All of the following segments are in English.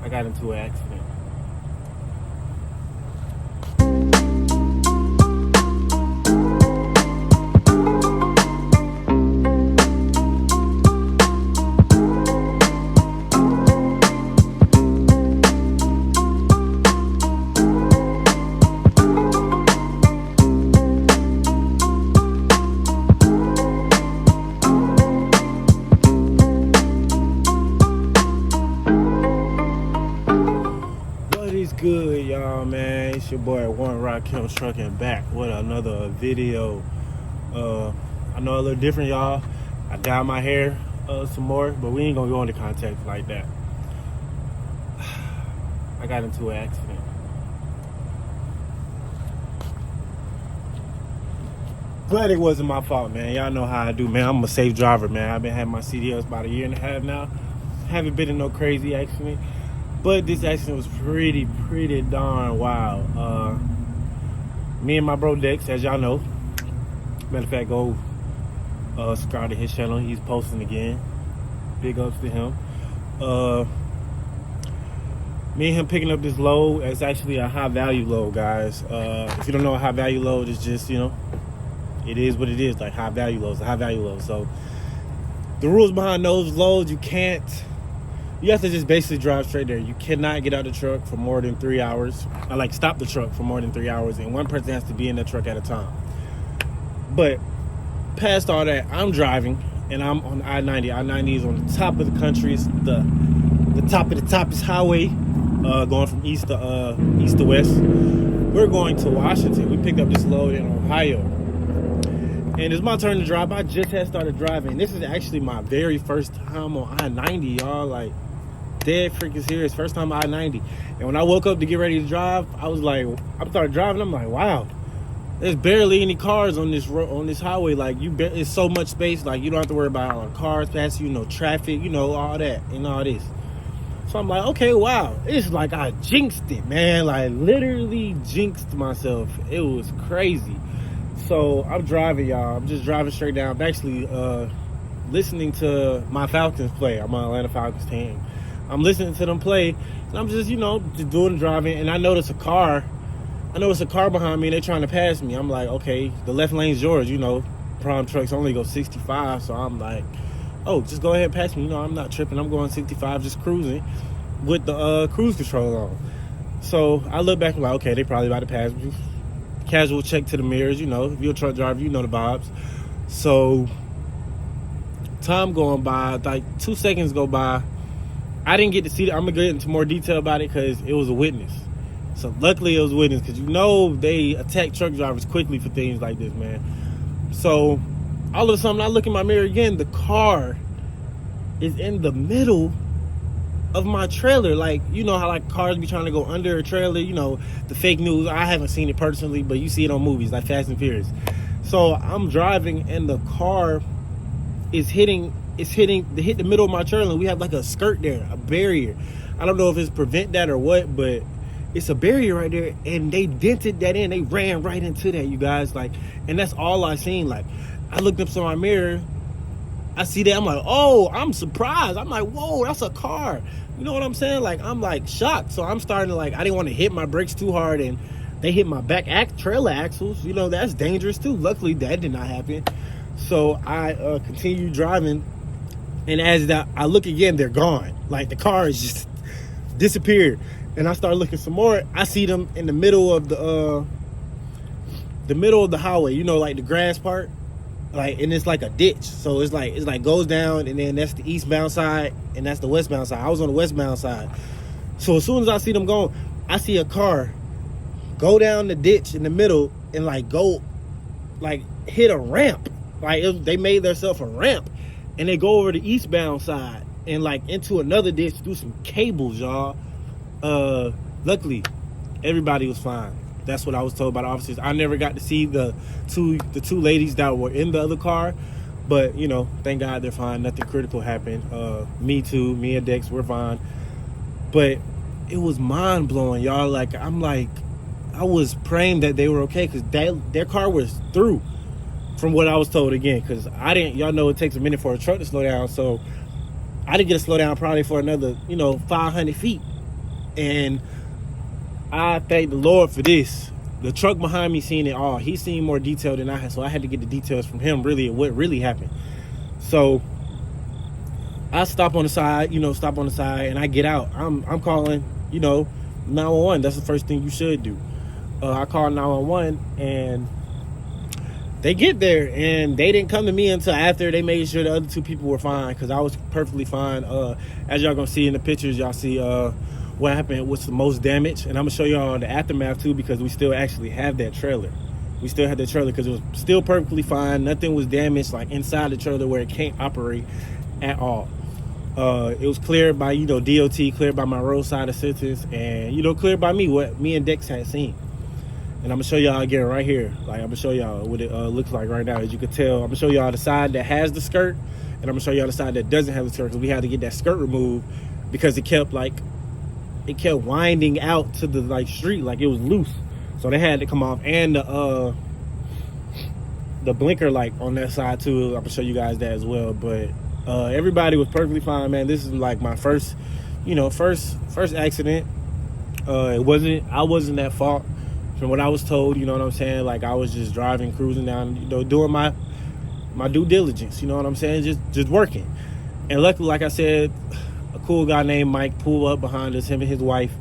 I got into an accident. What is good, y'all, man? It's your boy One Rock Kim Trucking back with another video. I know a little different, y'all. I dyed my hair some more, but we ain't gonna go into context like that. I got into an accident. But it wasn't my fault, man. Y'all know how I do, man. I'm a safe driver, man. I've been having my CDLs about a year and a half now. Haven't been in no crazy accident. But this accident was pretty darn wild. Me and my bro Dex, as y'all know, matter of fact, go subscribe to his channel. He's posting again. Big ups to him. Me and him picking up this load. It's actually a high value load, guys. If you don't know, a high value load is just, it is what it is. Like high value loads, a high value load. So the rules behind those loads, you have to just basically drive straight there. You cannot get out the truck for more than 3 hours. Stop the truck for more than 3 hours, and one person has to be in the truck at a time. But past all that, I'm driving, and I'm on I-90. I-90 is on the top of the country. It's the top of the toppest highway, going from east to west. We're going to Washington. We picked up this load in Ohio, and it's my turn to drive. I just had started driving. This is actually my very first time on I-90, y'all. Like, dead freaking serious. First time on I-90. And when I woke up to get ready to drive, I started driving. I'm like, wow, there's barely any cars on this highway. Like, it's so much space. Like, you don't have to worry about all the cars passing you, traffic, all that and all this. So I'm like, okay, wow. It's like I jinxed it, man. Like, literally jinxed myself. It was crazy. So I'm driving, y'all. I'm just driving straight down. I'm actually listening to my Falcons play. I'm on Atlanta Falcons team. I'm listening to them play, and I'm just, just doing the driving. And I notice a car behind me, and they're trying to pass me. I'm like, okay, the left lane's yours. Prime trucks only go 65, so I'm like, oh, just go ahead and pass me. I'm not tripping. I'm going 65, just cruising with the cruise control on. So I look back and I'm like, okay, they probably about to pass me. Casual check to the mirrors, if you're a truck driver, you know the vibes. So time going by, like 2 seconds go by. I didn't get to see it. I'm gonna get into more detail about it because it was a witness. So luckily it was a witness, because they attack truck drivers quickly for things like this, man. So all of a sudden I look in my mirror again, the car is in the middle of my trailer. Like, how like cars be trying to go under a trailer, the fake news. I haven't seen it personally, but you see it on movies like Fast and Furious. So I'm driving, and the car is hit the middle of my trailer. We have like a skirt there, a barrier. I don't know if it's prevent that or what, but it's a barrier right there, and they dented that in. They ran right into that, you guys. Like, and that's all I seen. Like, I looked up to my mirror, I see that, I'm like, oh, I'm surprised. I'm like, whoa, that's a car. You know what I'm saying? Like, I'm like shocked. So I'm starting to I didn't want to hit my brakes too hard, and they hit my back trailer axles. That's dangerous too. Luckily, that did not happen. So I continue driving, and as I look again, they're gone. Like, the car is just disappeared. And I start looking some more. I see them in the middle of the highway. Like the grass part. Like, and it's like a ditch, so it's like goes down, and then that's the eastbound side, and that's the westbound side. I was on the westbound side. So as soon as I see them going, I see a car go down the ditch in the middle and hit a ramp. They made themselves a ramp, and they go over the eastbound side and into another ditch through some cables, y'all. Luckily everybody was fine. That's what I was told by the officers. I never got to see the two ladies that were in the other car, but thank God they're fine. Nothing critical happened. Me and Dex, we're fine. But it was mind blowing, y'all. I was praying that they were okay, because their car was through, from what I was told again. Because y'all know it takes a minute for a truck to slow down, so I didn't get to slow down probably for another 500 feet. And I thank the Lord for this. The truck behind me seen it all. He seen more detail than I had, so I had to get the details from him, really, of what really happened. So I stop on the side, and I get out. I'm calling, 911. That's the first thing you should do. I call 911, and they get there, and they didn't come to me until after they made sure the other two people were fine, because I was perfectly fine. As y'all gonna see in the pictures, y'all see what happened, what's the most damage, and I'm gonna show y'all the aftermath too, because we still actually have that trailer. We still had that trailer because it was still perfectly fine. Nothing was damaged like inside the trailer where it can't operate at all. It was cleared by DOT, cleared by my roadside assistance, and cleared by me, what me and Dex had seen. And I'm gonna show y'all again right here. Like, I'm gonna show y'all what it looks like right now. As you can tell, I'm gonna show y'all the side that has the skirt, and I'm gonna show y'all the side that doesn't have the skirt, because we had to get that skirt removed because it kept winding out to the street like it was loose. So they had to come off, and the blinker light on that side too. I'm gonna show you guys that as well. But everybody was perfectly fine, man. This is like my first accident. I wasn't at fault. From what I was told, you know what I'm saying? Like, I was just driving, cruising down, doing my due diligence, you know what I'm saying? Just working. And luckily, like I said, a cool guy named Mike pulled up behind us, him and his wife,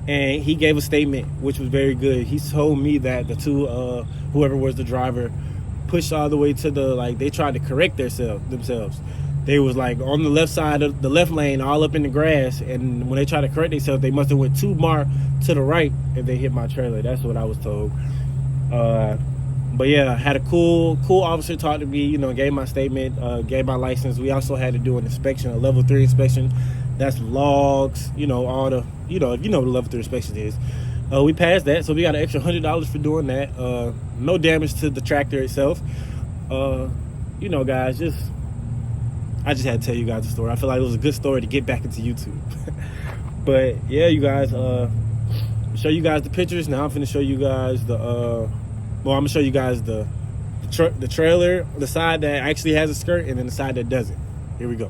and he gave a statement, which was very good. He told me that the two, whoever was the driver, pushed all the way to they tried to correct themselves. They was on the left side of the left lane, all up in the grass, and when they tried to correct themselves, they must have went too far to the right and they hit my trailer. That's what I was told. But yeah, I had a cool officer talk to me, gave my statement, gave my license. We also had to do an inspection, a level 3 inspection. That's logs, all the, if you know what a level 3 inspection is. We passed that, so we got an extra $100 for doing that. No damage to the tractor itself. Guys, I just had to tell you guys the story. I feel like it was a good story to get back into YouTube. But yeah, you guys, show you guys the pictures. Now I'm finna show you guys I'm gonna show you guys the trailer, the side that actually has a skirt, and then the side that doesn't. Here we go.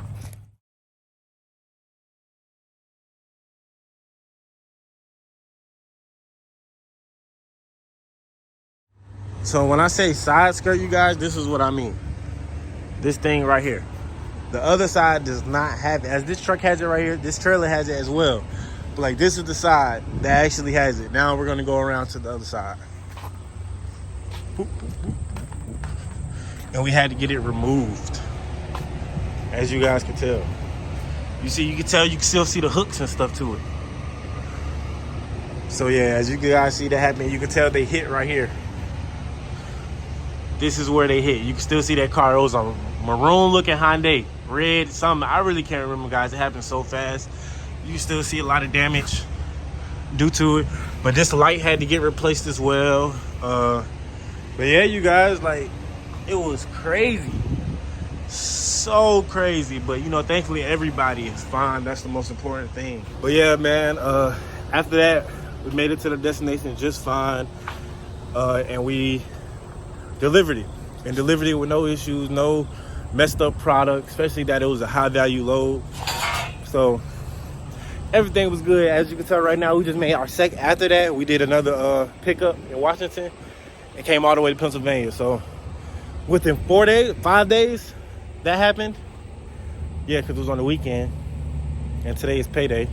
So when I say side skirt, you guys, this is what I mean. This thing right here. The other side does not have it. As this truck has it right here, this trailer has it as well. But this is the side that actually has it. Now we're gonna go around to the other side. Boop, boop, boop, boop, boop. And we had to get it removed. As you guys can tell. You can still see the hooks and stuff to it. So yeah, as you guys see that happening, you can tell they hit right here. This is where they hit. You can still see that car. It was a maroon looking Hyundai. Red, something. I really can't remember, guys. It happened so fast. You still see a lot of damage due to it. But this light had to get replaced as well. But yeah, you guys, it was crazy. So crazy. But, thankfully everybody is fine. That's the most important thing. But yeah, man, after that, we made it to the destination just fine. And we delivered it. And delivered it with no issues, no messed up product, especially that it was a high value load. So everything was good. As you can tell right now, we just made our second. After that, we did another pickup in Washington and came all the way to Pennsylvania. So within 5 days, that happened. Yeah, because it was on the weekend and today is payday.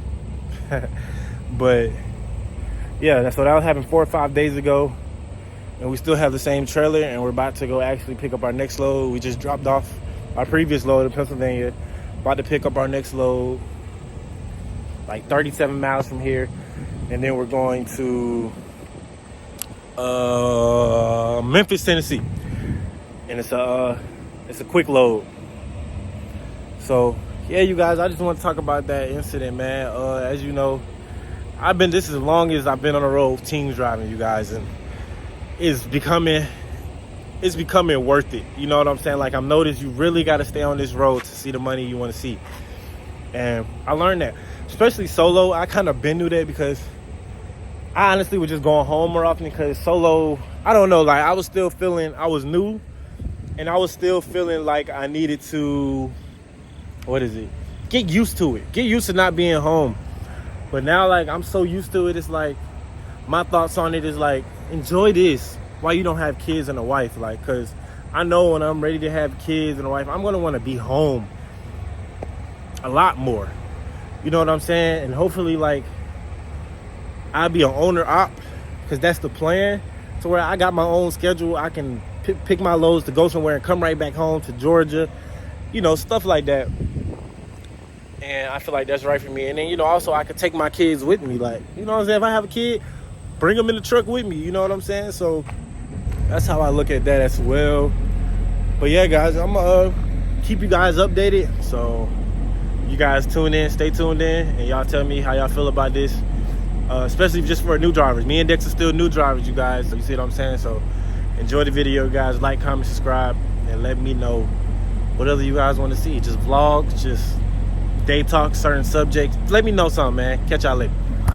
But yeah, that's what happened 4 or 5 days ago. And we still have the same trailer, and we're about to go actually pick up our next load. We just dropped off our previous load in Pennsylvania. About to pick up our next load, 37 miles from here. And then we're going to Memphis, Tennessee. And it's a quick load. So yeah, you guys, I just want to talk about that incident, man. As you know, this is as long as I've been on the road teams driving, you guys, and it's becoming worth it. You know what I'm saying? I've noticed you really got to stay on this road to see the money you want to see. And I learned that, especially solo. I kind of been through that because I honestly was just going home more often, because solo, I don't know, I was still feeling, I was new, and I was still feeling like I needed to, get used to it. Get used to not being home But now, like, I'm so used to it. It's like, my thoughts on it is like, enjoy this while you don't have kids and a wife. Like, because I know when I'm ready to have kids and a wife, I'm going to want to be home a lot more. You know what I'm saying? And hopefully, like, I'll be an owner op, because that's the plan, to where I got my own schedule. I can pick my loads to go somewhere and come right back home to Georgia, you know, stuff like that. And I feel like that's right for me. And then, you know, also I could take my kids with me. Like, you know what I'm saying? If I have a kid, bring them in the truck with me. You know what I'm saying? So that's how I look at that as well. But yeah, guys, I'm going to keep you guys updated. So you guys tune in, stay tuned in, and y'all tell me how y'all feel about this. Especially just for new drivers. Me and Dex are still new drivers, you guys. So you see what I'm saying? So enjoy the video, guys. Like, comment, subscribe, and let me know what other you guys want to see. Just vlogs, just day talk, certain subjects. Let me know something, man. Catch y'all later.